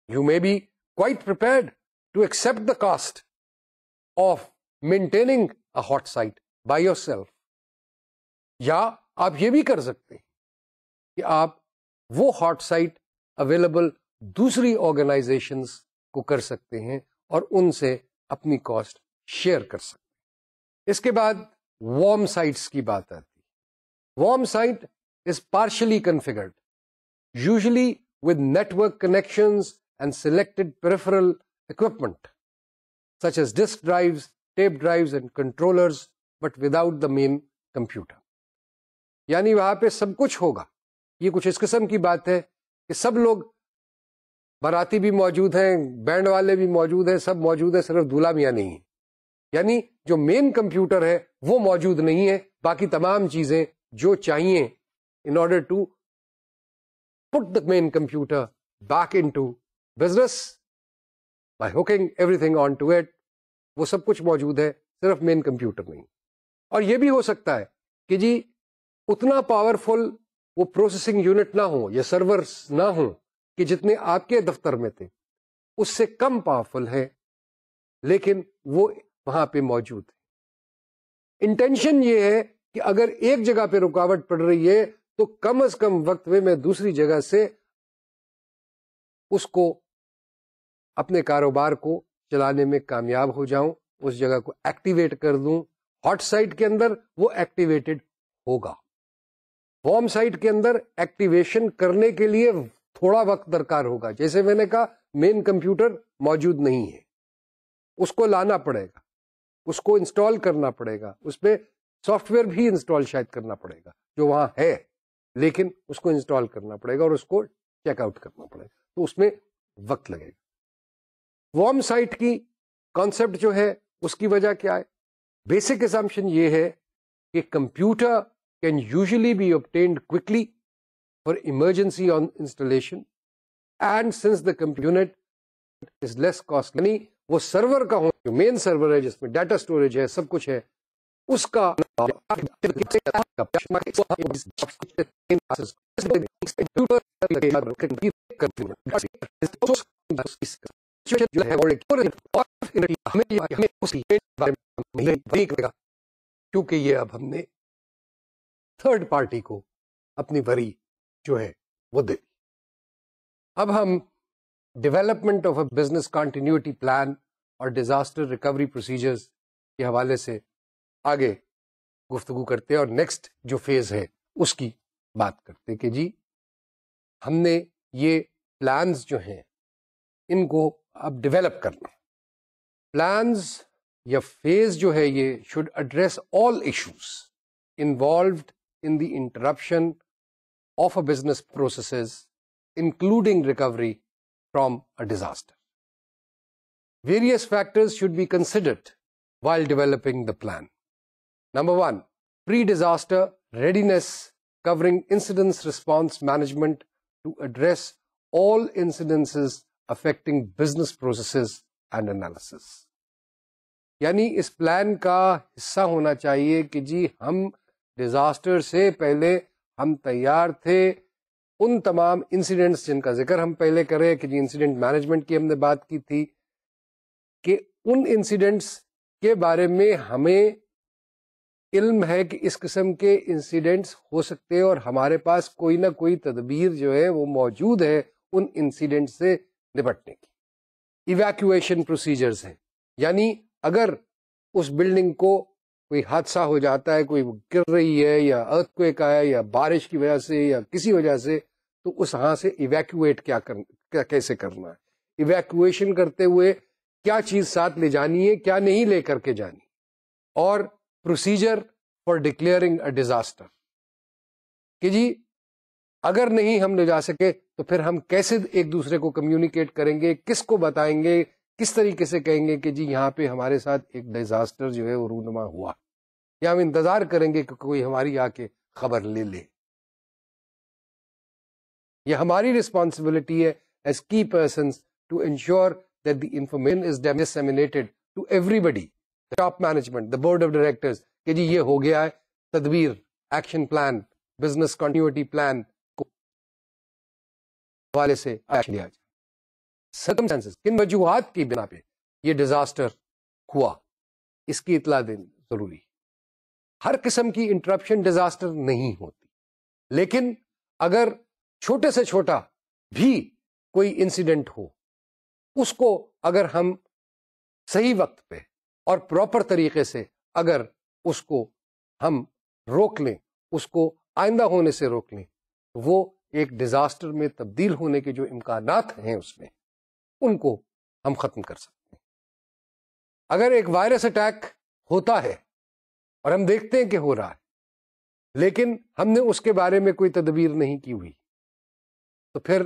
you may be quite prepared to accept the cost of maintaining a hot site by yourself. یا آپ یہ بھی کر سکتے ہیں کہ آپ وہ ہاٹ سائٹ اویلیبل دوسری آرگنائزیشنز کو کر سکتے ہیں اور ان سے اپنی کاسٹ شیئر کر سکتے ہیں. اس کے بعد وارم سائٹس کی بات آتی. Warm site is partially configured, usually with network connections and selected peripheral equipment, such as disk drives, tape drives, and controllers, but without the main computer. یعنی وہاں پہ سب کچھ ہوگا. یہ کچھ اس قسم کی بات ہے کہ سب لوگ باراتی بھی موجود ہیں, بینڈ والے بھی موجود ہیں, سب موجود ہیں, صرف دولہا میاں نہیں ہے. یعنی جو مین کمپیوٹر ہے وہ موجود نہیں ہے, باقی تمام چیزیں جو چاہیے in order to put the main computer back into business by hooking everything onto it, وہ سب کچھ موجود ہے, صرف مین کمپیوٹر نہیں. اور یہ بھی ہو سکتا ہے کہ جی اتنا پاورفل وہ پروسیسنگ یونٹ نہ ہو یا سرورز نہ ہوں کہ جتنے آپ کے دفتر میں تھے, اس سے کم پاورفل ہے, لیکن وہ وہاں پہ موجود ہے. انٹینشن یہ ہے کہ اگر ایک جگہ پہ رکاوٹ پڑ رہی ہے تو کم از کم وقت میں دوسری جگہ سے اس کو اپنے کاروبار کو چلانے میں کامیاب ہو جاؤں, اس جگہ کو ایکٹیویٹ کر دوں. ہاٹ سائٹ کے اندر وہ ایکٹیویٹڈ ہوگا. وارم سائٹ کے اندر ایکٹیویشن کرنے کے لیے تھوڑا وقت درکار ہوگا. جیسے میں نے کہا مین کمپیوٹر موجود نہیں ہے, اس کو لانا پڑے گا, اس کو انسٹال کرنا پڑے گا, اس پہ سافٹ ویئر بھی انسٹال شاید کرنا پڑے گا جو وہاں ہے, لیکن اس کو انسٹال کرنا پڑے گا اور اس کو چیک آؤٹ کرنا پڑے گا, تو اس میں وقت لگے گا. وارم سائٹ کی کانسیپٹ جو ہے اس کی وجہ کیا ہے؟ بیسک اسامپشن یہ ہے کہ computer can usually be obtained quickly for emergency on installation and since the computer unit is less costly, یعنی وہ سرور کا ہو جو مین سرور ہے جس میں ڈیٹا سٹوریج ہے, سب کچھ ہے, اس کا کیونکہ یہ اب ہم نے تھرڈ پارٹی کو اپنی وری جو ہے وہ دے دی. اب ہم development of a business continuity plan اور ڈیزاسٹر ریکوری پروسیجرز کے حوالے سے آگے گفتگو کرتے ہیں, اور نیکسٹ جو فیز ہے اس کی بات کرتے کہ جی ہم نے یہ پلانز جو ہیں ان کو اب ڈیولپ کرنا. پلانز یا فیز جو ہے یہ should address all issues involved in the interruption of a business processes, including recovery from a disaster. Various factors should be considered while developing the plan. Number 1, pre-disaster readiness, covering incident response management to address all incidences affecting business processes and analysis. یعنی اس plan کا حصہ ہونا چاہیے کہ جی ہم disaster سے پہلے ہم تیار تھے. ان تمام انسیڈنٹس جن کا ذکر ہم پہلے کرے کہ جی انسیڈنٹ مینجمنٹ کی ہم نے بات کی تھی, کہ ان انسیڈنٹس کے بارے میں ہمیں علم ہے کہ اس قسم کے انسیڈنٹس ہو سکتے ہیں اور ہمارے پاس کوئی نہ کوئی تدبیر جو ہے وہ موجود ہے ان انسیڈنٹ سے نپٹنے کی. ایویکویشن پروسیجرز ہیں, یعنی اگر اس بلڈنگ کو کوئی حادثہ ہو جاتا ہے, کوئی گر رہی ہے یا ارتھکویک آیا یا بارش کی وجہ سے یا کسی وجہ سے, تو اس ہاں سے ایویکویٹ کیسے کرنا ہے, ایویکویشن کرتے ہوئے کیا چیز ساتھ لے جانی ہے, کیا نہیں لے کر کے جانی, اور procedure for declaring a disaster کہ جی اگر نہیں ہم لے جا سکے تو پھر ہم کیسے ایک دوسرے کو کمیونیکیٹ کریں گے, کس کو بتائیں گے, کس طریقے سے کہیں گے کہ جی یہاں پہ ہمارے ساتھ ایک ڈیزاسٹر جو ہے وہ رونما ہوا, یا ہم انتظار کریں گے کہ کوئی ہماری آ کے خبر لے لے. یہ ہماری رسپانسبلٹی ہے as key persons to ensure that the information is disseminated to everybody, top management, the board of directors, کہ جی یہ ہو گیا ہے, تدبیر, action plan, business continuity plan کو حوالے سے ایکشن لیا جائے. سرکمسٹانسز, کن وجوہات کی بنا پہ یہ ڈیزاسٹر ہوا, اس کی اطلاع دینی ضروری. ہر قسم کی انٹرپشن ڈیزاسٹر نہیں ہوتی, لیکن اگر چھوٹے سے چھوٹا بھی کوئی انسیڈنٹ ہو, اس کو اگر ہم صحیح وقت پہ اور پراپر طریقے سے اگر اس کو ہم روک لیں, اس کو آئندہ ہونے سے روک لیں, وہ ایک ڈیزاسٹر میں تبدیل ہونے کے جو امکانات ہیں اس میں, ان کو ہم ختم کر سکتے ہیں. اگر ایک وائرس اٹیک ہوتا ہے اور ہم دیکھتے ہیں کہ ہو رہا ہے, لیکن ہم نے اس کے بارے میں کوئی تدبیر نہیں کی ہوئی, تو پھر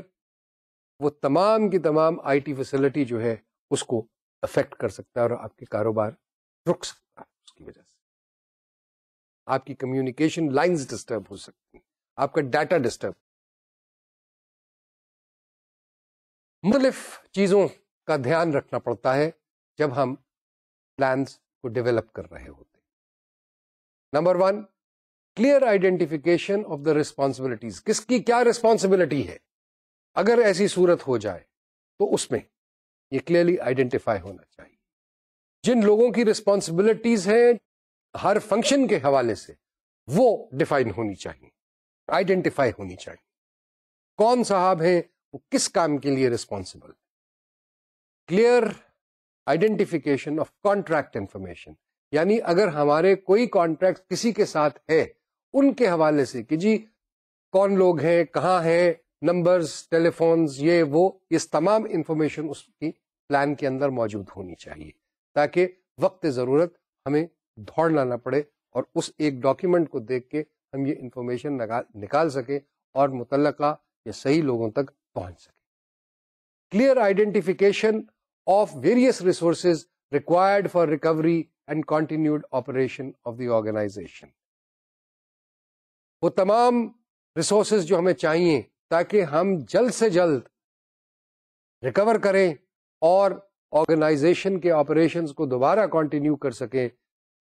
وہ تمام کی تمام آئی ٹی فیسلٹی جو ہے اس کو افیکٹ کر سکتا ہے اور آپ کے کاروبار رک سکتا ہے. اس کی وجہ سے آپ کی کمیونیکیشن لائنز ڈسٹرب ہو سکتی ہیں, آپ کا ڈیٹا ڈسٹرب. مختلف چیزوں کا دھیان رکھنا پڑتا ہے جب ہم پلانز کو ڈیولپ کر رہے ہوتے. Number 1, clear identification of the responsibilities. کس کی کیا ریسپانسبلٹی ہے اگر ایسی صورت ہو جائے, تو اس میں یہ کلیئرلی آئیڈینٹیفائی ہونا چاہیے. جن لوگوں کی ریسپانسبلٹیز ہیں ہر فنکشن کے حوالے سے, وہ ڈیفائن ہونی چاہیے, آئیڈینٹیفائی ہونی چاہیے. کون صاحب ہیں, وہ کس کام کے لیے responsible. Clear identification of contract information, یعنی اگر ہمارے کوئی کانٹریکٹ کسی کے ساتھ ہے, ان کے حوالے سے کہ جی کون لوگ ہیں, کہاں ہیں, نمبرز, ٹیلی فونز, یہ وہ, اس تمام انفارمیشن اس کی پلان کے اندر موجود ہونی چاہیے, تاکہ وقت ضرورت ہمیں دوڑنا نہ پڑے اور اس ایک ڈاکیومنٹ کو دیکھ کے ہم یہ انفارمیشن نکال سکیں اور متعلقہ یا صحیح لوگوں تک پہنچ سکیں. Clear identification of various resources required for recovery and continued operation of the organization. وہ تمام ریسورسز جو ہمیں چاہیے تاکہ ہم جلد سے جلد ریکور کریں اور آرگنائزیشن کے آپریشنز کو دوبارہ کنٹینیو کر سکیں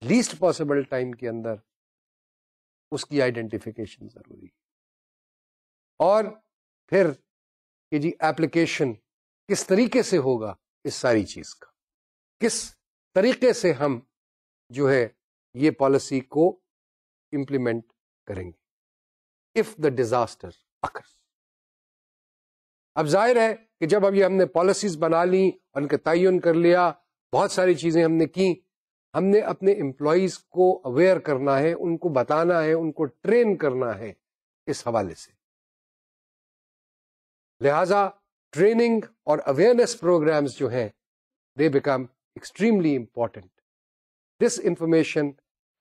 لیسٹ پاسبل ٹائم کے اندر, اس کی آئیڈینٹیفیکیشن ضروری ہے. اور پھر کہ جی ایپلیکیشن کس طریقے سے ہوگا اس ساری چیز کا, کس طریقے سے ہم جو ہے یہ پالیسی کو امپلیمنٹ کریں گے اف دا ڈیزاسٹر اکرز. اب ظاہر ہے کہ جب اب یہ ہم نے پالیسیز بنا لی اور ان کا تعین کر لیا, بہت ساری چیزیں ہم نے کی, ہم نے اپنے امپلائیز کو اویئر کرنا ہے, ان کو بتانا ہے, ان کو ٹرین کرنا ہے اس حوالے سے. لہذا ٹریننگ اور اویئرنیس پروگرامز جو ہیں they become extremely important. This information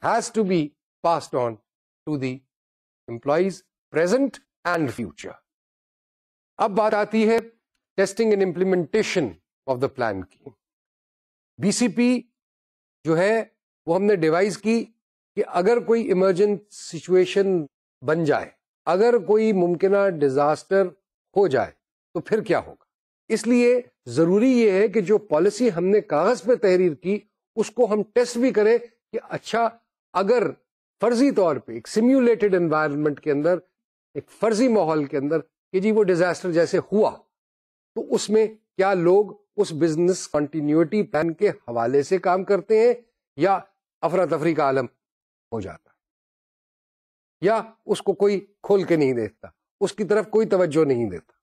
has to be passed on to the employees present and future. اب بات آتی ہے testing and implementation of the plan کی. بی سی پی جو ہے وہ ہم نے ڈیوائز کی کہ اگر کوئی ایمرجنٹ سچویشن بن جائے, اگر کوئی ممکنہ ڈیزاسٹر ہو جائے تو پھر کیا ہوگا. اس لیے ضروری یہ ہے کہ جو پالیسی ہم نے کاغذ پہ تحریر کی اس کو ہم ٹیسٹ بھی کریں کہ اچھا اگر فرضی طور پہ ایک سیمیولیٹڈ انوائرمنٹ کے اندر, ایک فرضی ماحول کے اندر کہ جی وہ ڈیزاسٹر جیسے ہوا, تو اس میں کیا لوگ اس بزنس کنٹینیوٹی پلان کے حوالے سے کام کرتے ہیں یا افراتفری کا عالم ہو جاتا ہے، یا اس کو کوئی کھول کے نہیں دیکھتا، اس کی طرف کوئی توجہ نہیں دیتا،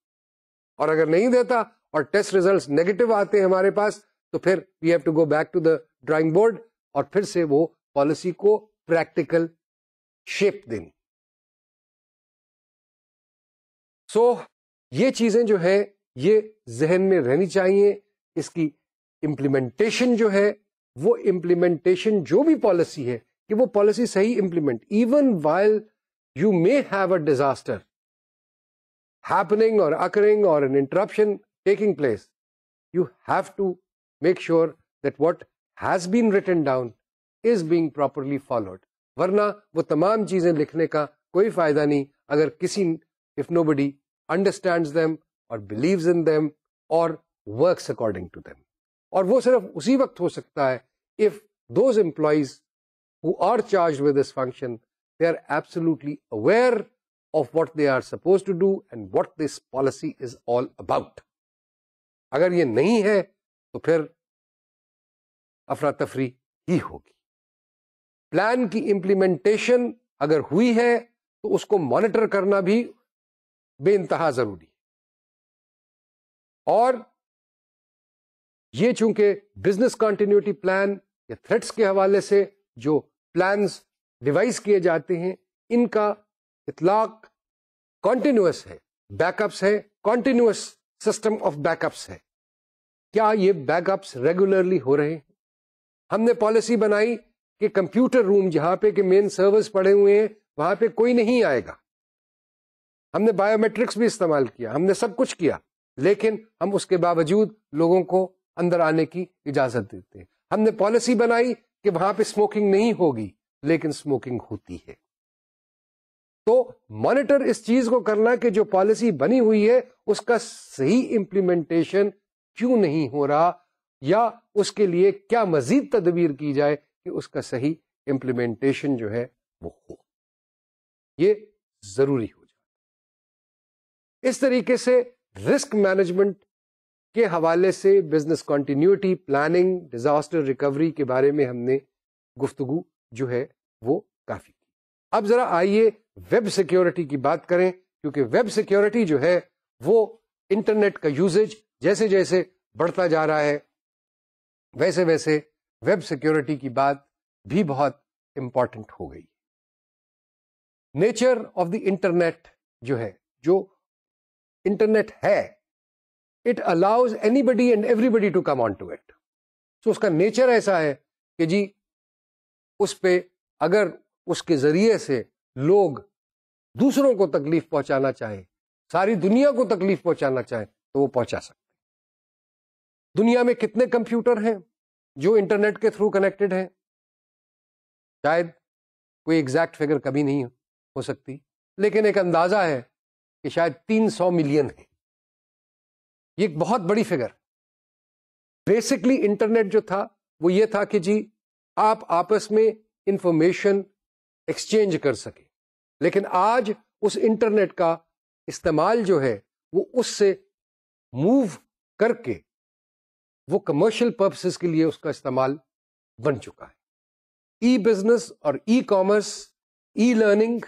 اور اگر نہیں دیتا اور ٹیسٹ ریزلٹس نیگیٹو آتے ہیں ہمارے پاس تو پھر we have to go back to the drawing board اور پھر سے وہ پالیسی کو پریکٹیکل شیپ دینی. سو یہ چیزیں جو ہیں یہ ذہن میں رہنی چاہیے. اس کی امپلیمنٹیشن جو ہے وہ امپلیمنٹیشن جو بھی پالیسی ہے کہ وہ پالیسی صحیح implement, even while you may have a disaster happening or occurring or an interruption taking place, you have to make sure that what has been written down is being properly followed. ورنہ وہ تمام چیزیں لکھنے کا کوئی فائدہ نہیں اگر کسی if nobody understands them or believes in them or works according to them. اور وہ صرف اسی وقت ہو سکتا ہے if those employees who are charged with this function, they are absolutely aware of what they are supposed to do and what this policy is all about. اگر یہ نہیں ہے تو پھر افراتفری ہی ہوگی. پلان کی امپلیمنٹیشن اگر ہوئی ہے تو اس کو مانیٹر کرنا بھی بے انتہا ضروری ہے. اور یہ چونکہ بزنس کنٹینیوٹی پلان یا تھریٹس کے حوالے سے جو پلانز ڈیوائز کیے جاتے ہیں ان کا اطلاق کنٹینیوس ہے، بیک اپس ہے، continuous system of back ups ہے. کیا یہ بیک اپس ریگولرلی ہو رہے ہیں؟ ہم نے پالیسی بنائی کہ کمپیوٹر روم جہاں پہ کہ مین سرورز پڑے ہوئے ہیں وہاں پہ کوئی نہیں آئے گا. ہم نے بایو میٹرکس بھی استعمال کیا، ہم نے سب کچھ کیا، لیکن ہم اس کے باوجود لوگوں کو اندر آنے کی اجازت دیتے ہیں. ہم نے پالیسی بنائی کہ وہاں پہ اسموکنگ نہیں ہوگی لیکن اسموکنگ ہوتی ہے. تو مانیٹر اس چیز کو کرنا کہ جو پالیسی بنی ہوئی ہے اس کا صحیح امپلیمنٹیشن کیوں نہیں ہو رہا، یا اس کے لیے کیا مزید تدبیر کی جائے کہ اس کا صحیح امپلیمنٹیشن جو ہے وہ ہو. یہ ضروری ہو جائے. اس طریقے سے رسک مینجمنٹ کے حوالے سے business continuity planning, disaster recovery کے بارے میں ہم نے گفتگو جو ہے وہ کافی کی. اب ذرا آئیے ویب سیکیورٹی کی بات کریں، کیونکہ ویب سیکیورٹی جو ہے وہ انٹرنیٹ کا یوزیج جیسے جیسے بڑھتا جا رہا ہے ویسے ویسے ویب سیکیورٹی کی بات بھی بہت امپورٹنٹ ہو گئی. نیچر آف دی انٹرنیٹ جو ہے، جو انٹرنیٹ ہے، it allows anybody and everybody to come on to it. So اس کا نیچر ایسا ہے کہ جی اس پہ اگر اس کے ذریعے سے لوگ دوسروں کو تکلیف پہنچانا چاہیں، ساری دنیا کو تکلیف پہنچانا چاہیں تو وہ پہنچا سکتے. دنیا میں کتنے کمپیوٹر ہیں جو انٹرنیٹ کے تھرو کنیکٹڈ ہیں؟ شاید کوئی ایگزیکٹ فگر کبھی نہیں ہو سکتی، لیکن ایک اندازہ ہے کہ شاید 300 ملین ہیں. یہ ایک بہت بڑی فگر. بیسکلی انٹرنیٹ جو تھا وہ یہ تھا کہ جی آپ آپس میں انفارمیشن ایکسچینج کر سکیں، لیکن آج اس انٹرنیٹ کا استعمال جو ہے وہ اس سے موو کر کے وہ کمرشل پرپسز کے لیے اس کا استعمال بن چکا ہے. ای بزنس اور e commerce, e learning,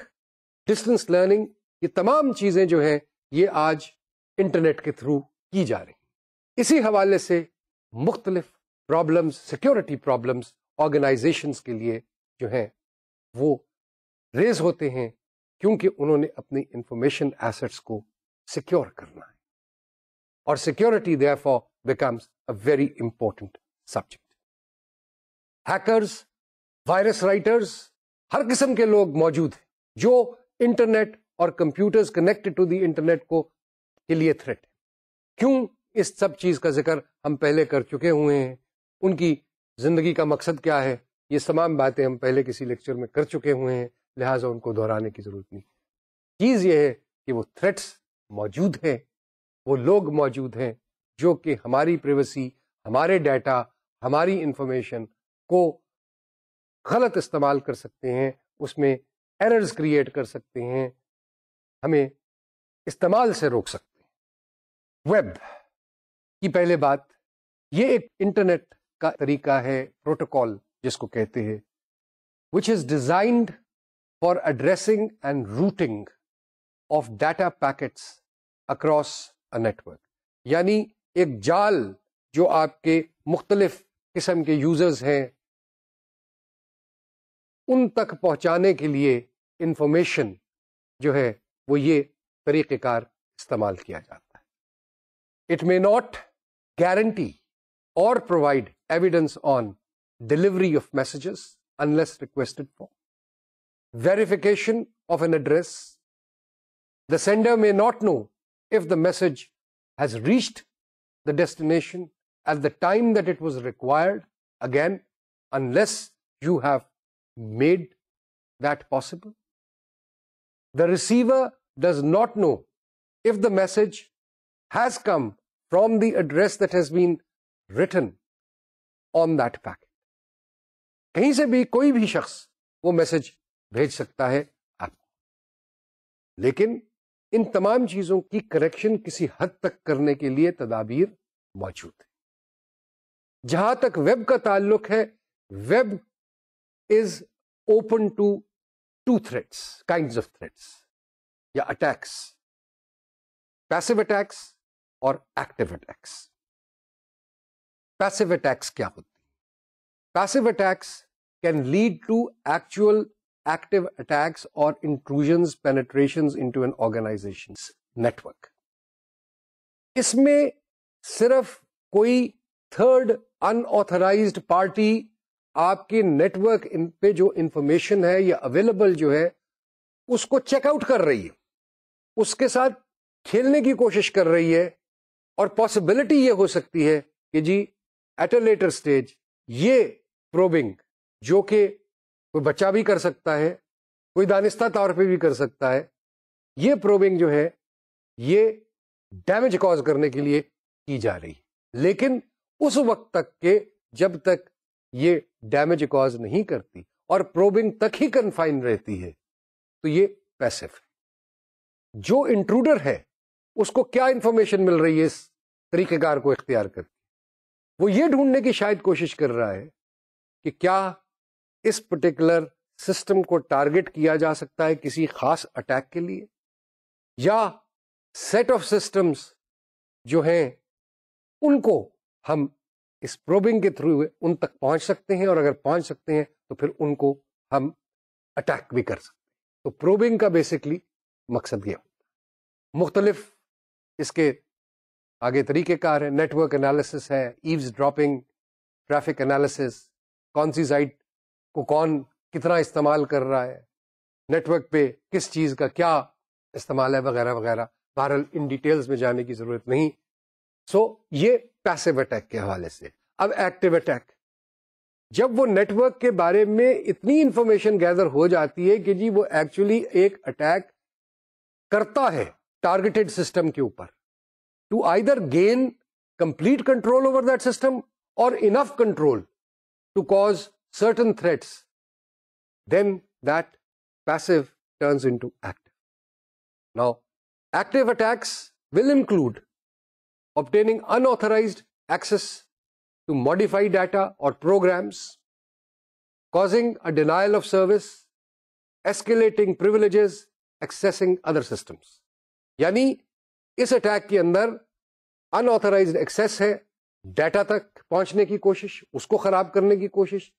distance learning, یہ تمام چیزیں جو ہیں یہ آج انٹرنیٹ کے تھرو کی جا رہی ہیں. اسی حوالے سے مختلف پرابلمز، سیکیورٹی پرابلمز آرگنائزیشنز کے لیے جو ہیں وہ ریز ہوتے ہیں، کیونکہ انہوں نے اپنی انفارمیشن ایسٹس کو سیکیور کرنا ہے. اور security therefore becomes a very important subject. Hackers, virus writers, ہر قسم کے لوگ موجود ہیں جو انٹرنیٹ اور computers connected to the internet کے لیے تھریٹ ہے. کیوں؟ اس سب چیز کا ذکر ہم پہلے کر چکے ہوئے ہیں. ان کی زندگی کا مقصد کیا ہے، یہ تمام باتیں ہم پہلے کسی لیکچر میں کر چکے ہوئے ہیں، لہٰذا ان کو دہرانے کی ضرورت نہیں. چیز یہ ہے کہ وہ تھریٹس موجود ہیں، وہ لوگ موجود ہیں جو کہ ہماری پریویسی، ہمارے ڈیٹا، ہماری انفارمیشن کو غلط استعمال کر سکتے ہیں، اس میں ایررز کریٹ کر سکتے ہیں، ہمیں استعمال سے روک سکتے ہیں. ویب، کی پہلے بات، یہ ایک انٹرنیٹ کا طریقہ ہے، پروٹوکال جس کو کہتے ہیں، which is designed for addressing and routing of data packets across a network. یعنی ایک جال جو آپ کے مختلف قسم کے یوزرز ہیں ان تک پہنچانے کے لیے انفارمیشن جو ہے وہ یہ طریقہ کار استعمال کیا جاتا ہے. It may not guarantee or provide evidence on delivery of messages unless requested for. Verification of an address. The sender may not know if the message has reached the destination at the time that it was required, again, unless you have made that possible. The receiver does not know if the message has come from the address that has been written on that packet. کہیں سے بھی کوئی بھی شخص وہ message بھیج سکتا ہے آپ کو، لیکن ان تمام چیزوں کی کریکشن کسی حد تک کرنے کے لیے تدابیر موجود ہے. جہاں تک ویب کا تعلق ہے، web is open to to threats, kinds of threats یا اٹیکس، پیسو اٹیکس اور ایکٹیو اٹیکس. پیسو اٹیکس کیا ہوتی ہے؟ Passive attacks can lead to actual active attacks اور intrusions, penetrations into an organization's network. اس میں صرف کوئی تھرڈ ان آتھرائزڈ پارٹی آپ کے نیٹورک پہ جو انفارمیشن ہے یا اویلیبل جو ہے اس کو چیک آؤٹ کر رہی ہے، اس کے ساتھ کھیلنے کی کوشش کر رہی ہے، اور پاسبلٹی یہ ہو سکتی ہے کہ جی ایٹ اے لیٹر سٹیج یہ پروبنگ، جو کہ کوئی بچہ بھی کر سکتا ہے، کوئی دانستہ طور پہ بھی کر سکتا ہے، یہ پروبنگ جو ہے یہ ڈیمیج کاز کرنے کے لیے کی جا رہی ہے. لیکن اس وقت تک کہ جب تک یہ ڈیمیج کاز نہیں کرتی اور پروبنگ تک ہی کنفائن رہتی ہے تو یہ پیسو ہے. جو انٹروڈر ہے اس کو کیا انفارمیشن مل رہی ہے اس طریقہ کار کو اختیار کر کے؟ وہ یہ ڈھونڈنے کی شاید کوشش کر رہا ہے کہ کیا اس پرٹیکولر سسٹم کو ٹارگٹ کیا جا سکتا ہے کسی خاص اٹیک کے لیے، یا سیٹ آف سسٹمز جو ہیں ان کو ہم اس پروبنگ کے تھرو ان تک پہنچ سکتے ہیں، اور اگر پہنچ سکتے ہیں تو پھر ان کو ہم اٹیک بھی کر سکتے ہیں. تو پروبنگ کا بیسکلی مقصد یہ ہوتا ہے. مختلف اس کے آگے طریقہ کار ہے، نیٹ ورک انالیسس ہے، ایوز ڈراپنگ، ٹریفک انالیسس، کون سی سائٹ کو کون کتنا استعمال کر رہا ہے، نیٹ ورک پہ کس چیز کا کیا استعمال ہے، وغیرہ وغیرہ. بہرحال ان ڈیٹیلز میں جانے کی ضرورت نہیں. یہ پیسو اٹیک کے حوالے سے. اب ایکٹیو اٹیک، جب وہ نیٹ ورک کے بارے میں اتنی انفارمیشن گیدر ہو جاتی ہے کہ جی وہ ایکچولی ایک اٹیک کرتا ہے ٹارگیٹڈ سسٹم کے اوپر، to either gain complete control over that system اور انف control to cause certain threats, then that passive turns into active. Now, active attacks will include obtaining unauthorized access to modify data or programs, causing a denial of service, escalating privileges, accessing other systems. یعنی اس attack کے اندر unauthorized access ہے، data تک پہنچنے کی کوشش، اس کو خراب کرنے کی کوشش،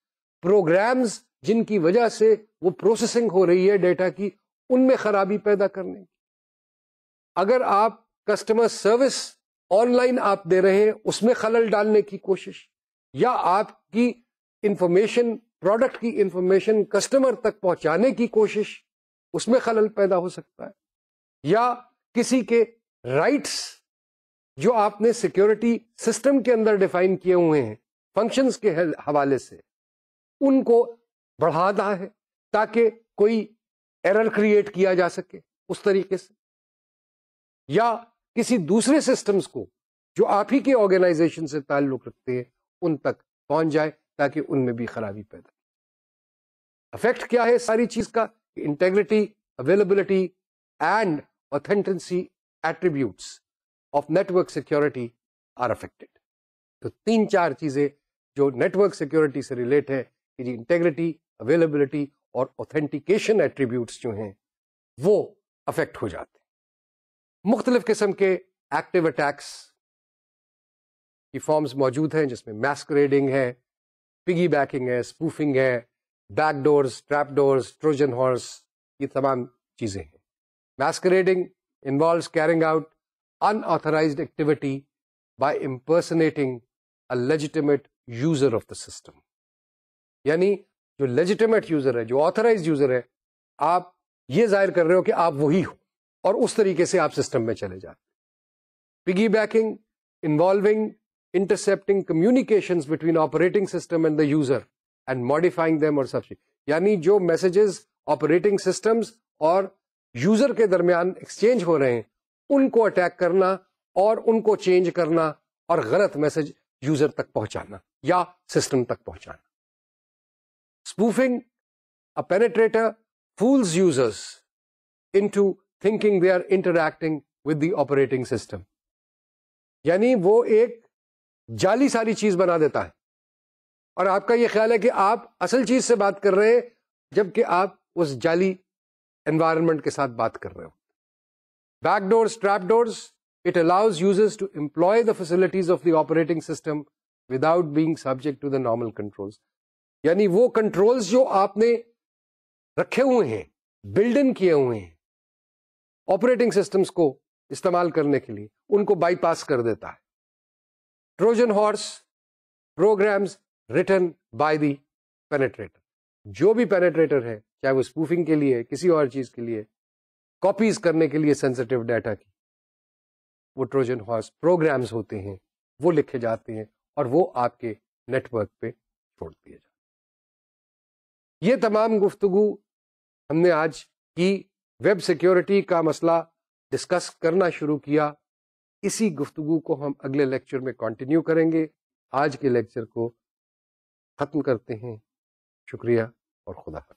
پروگرامز جن کی وجہ سے وہ پروسیسنگ ہو رہی ہے ڈیٹا کی ان میں خرابی پیدا کرنے کی. اگر آپ کسٹمر سروس آن لائن آپ دے رہے ہیں اس میں خلل ڈالنے کی کوشش، یا آپ کی انفارمیشن، پروڈکٹ کی انفارمیشن کسٹمر تک پہنچانے کی کوشش، اس میں خلل پیدا ہو سکتا ہے. یا کسی کے رائٹس جو آپ نے سیکیورٹی سسٹم کے اندر ڈیفائن کیے ہوئے ہیں فنکشنز کے حوالے سے، ان کو بڑھا دا ہے تاکہ کوئی ایرر کریٹ کیا جا سکے اس طریقے سے، یا کسی دوسرے سسٹمز کو جو آپ ہی کے آرگنائزیشن سے تعلق رکھتے ہیں ان تک پہنچ جائے تاکہ ان میں بھی خرابی پیدا. افیکٹ کیا ہے ساری چیز کا؟ Integrity, availability and authenticity attributes of network security are affected. تو 3-4 چیزیں جو نیٹورک سیکورٹی سے ریلیٹ ہے کہ جی انٹیگریٹی، اویلیبلٹی اور اوتھینٹیکیشن ایٹریبیوٹس جو ہیں وہ افیکٹ ہو جاتے ہیں. مختلف قسم کے ایکٹیو اٹیکس کی فارمز موجود ہیں جس میں میسکریڈنگ ہے، پگی بیکنگ ہے، اسپوفنگ ہے، back doors, trap doors, Trojan horse, یہ تمام چیزیں ہیں. میسکریڈنگ involves carrying out unauthorized activity by impersonating a legitimate user of the system. یعنی جو legitimate user ہے، جو authorized user ہے، آپ یہ ظاہر کر رہے ہو کہ آپ وہی ہو اور اس طریقے سے آپ سسٹم میں چلے جاتے. پگی baking involving intercepting communications between operating system and the user and modifying them or such. یعنی جو میسیجز آپریٹنگ سسٹمز اور یوزر کے درمیان ایکسچینج ہو رہے ہیں ان کو اٹیک کرنا اور ان کو چینج کرنا اور غلط میسج یوزر تک پہنچانا یا سسٹم تک پہنچانا. Spoofing, a penetrator fools users into thinking they are interacting with the operating system. یعنی وہ ایک جعلی ساری چیز بنا دیتا ہے اور آپ کا یہ خیال ہے کہ آپ اصل چیز سے بات کر رہے ہیں جبکہ آپ اس جعلی انوائرمنٹ کے ساتھ بات کر رہے ہو. Back doors, trap doors, it allows users to employ the facilities of the operating system without being subject to the normal controls. یعنی وہ کنٹرولز جو آپ نے رکھے ہوئے ہیں، بلڈ ان کیے ہوئے ہیں آپریٹنگ سسٹمز کو استعمال کرنے کے لیے، ان کو بائی پاس کر دیتا ہے. Trojan horse programs written by the penetrator. جو بھی پینیٹریٹر ہے، چاہے وہ اسپوفنگ کے لیے، کسی اور چیز کے لیے، کاپیز کرنے کے لیے سینسٹیو ڈیٹا کی، وہ ٹروجن ہارس پروگرامز ہوتے ہیں، وہ لکھے جاتے ہیں اور وہ آپ کے نیٹ ورک پہ چھوڑ دیے جاتے ہیں. یہ تمام گفتگو ہم نے آج کی. ویب سیکیورٹی کا مسئلہ ڈسکس کرنا شروع کیا. اسی گفتگو کو ہم اگلے لیکچر میں کنٹینیو کریں گے. آج کے لیکچر کو ختم کرتے ہیں. شکریہ اور خدا حافظ.